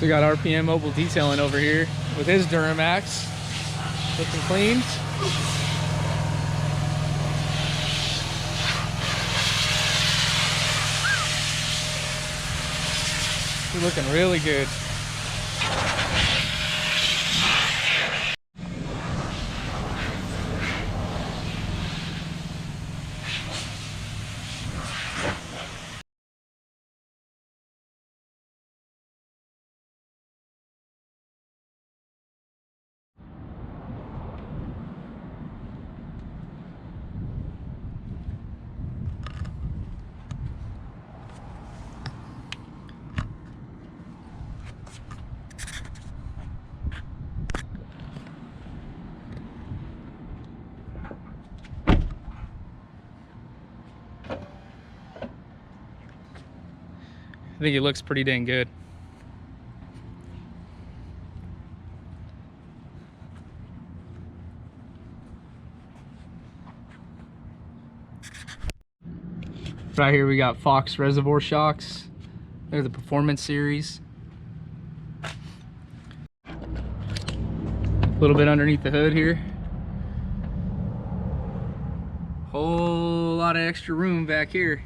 So we got RPM Mobile Detailing over here with his DURAMAX, looking clean. He's looking really good. I think it looks pretty dang good. Right here we got Fox reservoir shocks. They're the Performance series. A little bit underneath the hood here. Whole lot of extra room back here.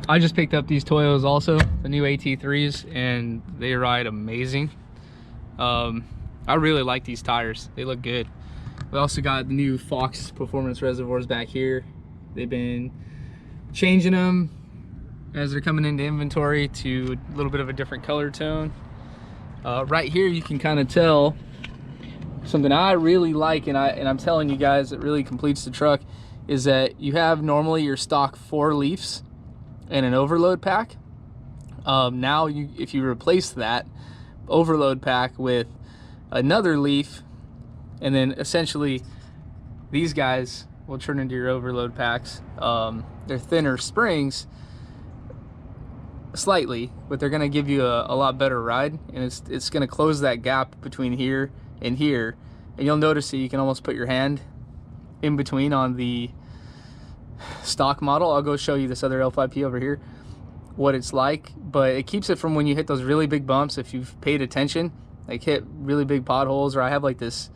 I just picked up these Toyos also, the new AT3'S, and they ride amazing. I really like these tires. They look good. We also got the new Fox Performance reservoirs back here. They've been changing them as they're coming into inventory to a little bit of a different color tone. Right here you can kind of tell something I really like, and I'm telling you guys, it really completes the truck, is that you have normally your stock 4 leafs and an overload pack. Now if you replace that overload pack with another leaf, and then essentially these guys will turn into your overload packs. They're thinner springs slightly, but they're going to give you a lot better ride, and it's going to close that gap between here and here, and you'll notice that you can almost put your hand in between on the stock model. I'll go show you this other L5P over here, what it's like, but it keeps it from when you hit those really big bumps. If you've paid attention, like hit really big potholes, or I have like this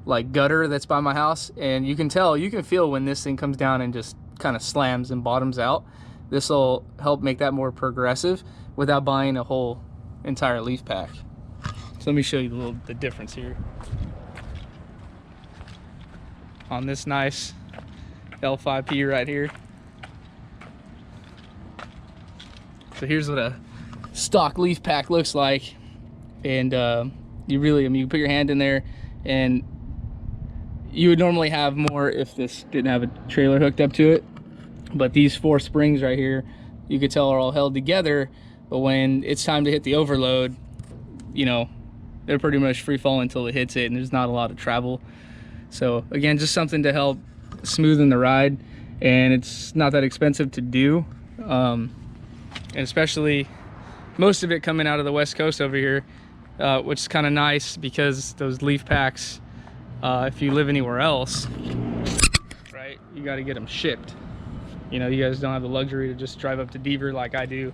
like gutter that's by my house, and you can feel when this thing comes down and just kind of slams and bottoms out. This will help make that more progressive without buying a whole entire leaf pack. So let me show you the difference here on this nice L5P right here. So here's what a stock leaf pack looks like, and you put your hand in there, and you would normally have more if this didn't have a trailer hooked up to it, but these 4 springs right here, you could tell, are all held together. But when it's time to hit the overload, you know, they're pretty much free fall until it hits it, and there's not a lot of travel. So again, just something to help smoothen the ride, and it's not that expensive to do, and especially most of it coming out of the West Coast over here, which is kind of nice, because those leaf packs, if you live anywhere else, right, you got to get them shipped. You know, you guys don't have the luxury to just drive up to Deaver like I do,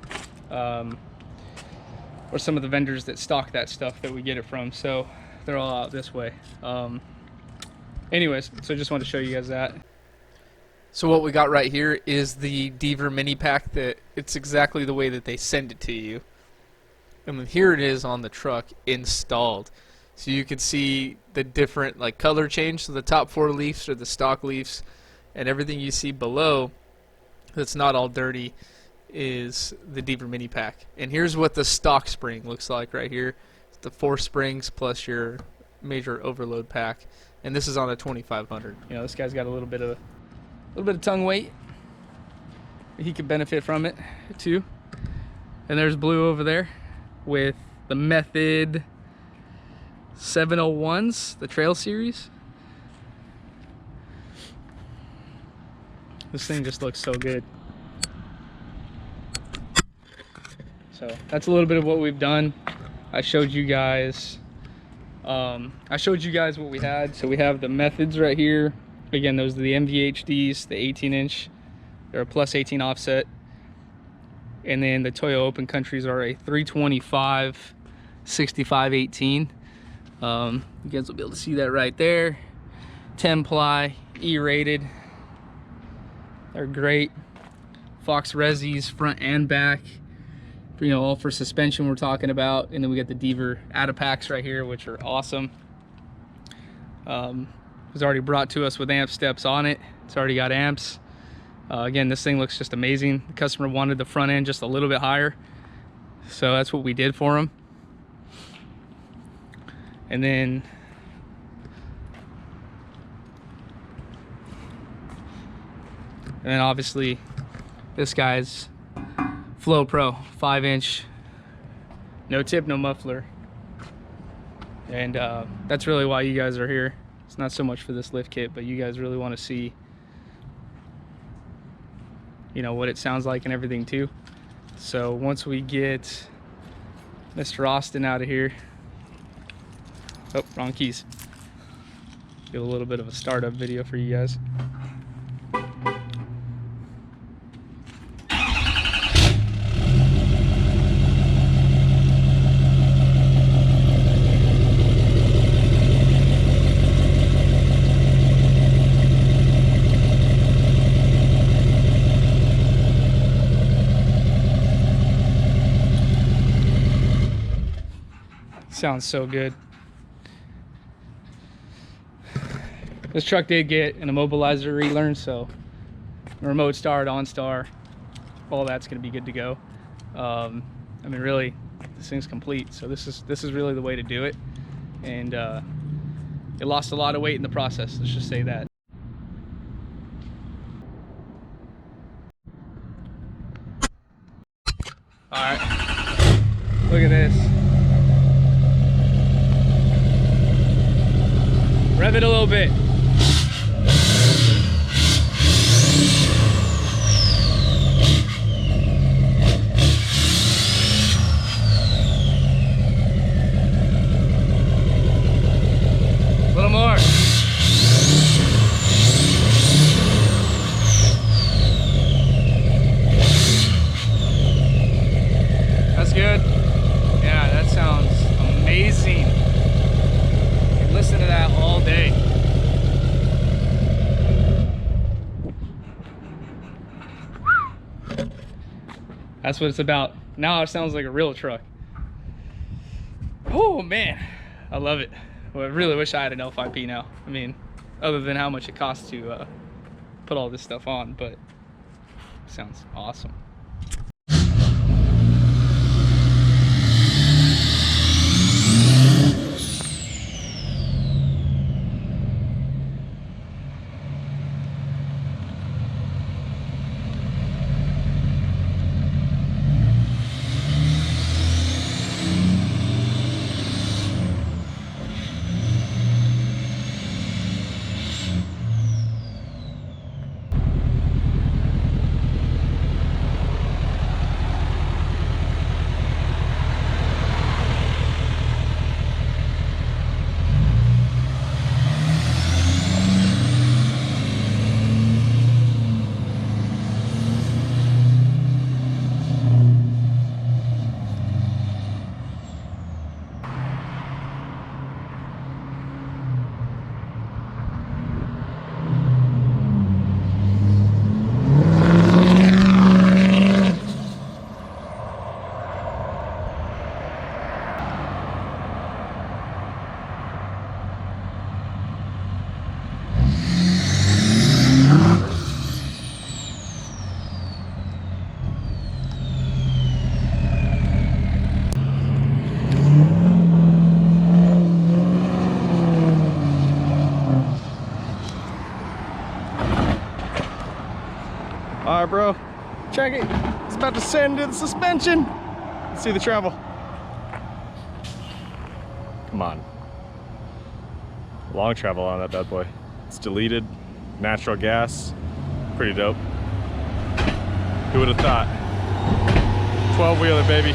or some of the vendors that stock that stuff that we get it from, so they're all out this way. Anyways, so I just wanted to show you guys that. So what we got right here is the Deaver mini pack, that it's exactly the way that they send it to you. And here it is on the truck installed. So you can see the different like color change. So the top 4 leaves are the stock leaves, and everything you see below that's not all dirty is the Deaver mini pack. And here's what the stock spring looks like right here. It's the 4 springs plus your major overload pack. And this is on a 2500. You know, this guy's got a little bit of tongue weight. He could benefit from it too. And there's Blue over there with the Method 701s, the Trail series. This thing just looks so good. So that's a little bit of what we've done. I showed you guys I showed you guys what we had. So we have the methods right here. Again, those are the Nvhd'S, the 18-inch. They're a plus 18 offset. And then the Toyo Open Countries are a 325, 65, 18. You guys will be able to see that right there. 10 ply, E-rated. They're great. Fox Resis, front and back. You know, all for suspension we're talking about. And then we got the Deaver AT3'S right here, which are awesome. It was already brought to us with amp steps on it. It's already got amps. Again, this thing looks just amazing. The customer wanted the front end just a little bit higher, so that's what we did for him. And then obviously this guy's Flow Pro 5-inch, no tip, no muffler. And that's really why you guys are here. It's not so much for this lift kit, but you guys really want to see, you know, what it sounds like and everything too. So once we get Mr. Austin out of here, oh, wrong keys. Do a little bit of a startup video for you guys. Sounds so good. This truck did get an immobilizer relearn, so remote start, OnStar, all that's going to be good to go. I mean, really, this thing's complete. So this is really the way to do it, and it lost a lot of weight in the process. Let's just say that. All right, look at this. Rev it a little bit. A little more. That's good. Yeah, that sounds amazing. Listen to that all day. That's what it's about. Now it sounds like a real truck. Oh man, I love it. Well, I really wish I had an L5P now. I mean, other than how much it costs to put all this stuff on, but it sounds awesome. All right, bro, check it. It's about to send to the suspension. Let's see the travel. Come on. Long travel on that bad boy. It's deleted, natural gas, pretty dope. Who would have thought? 12-wheeler, baby.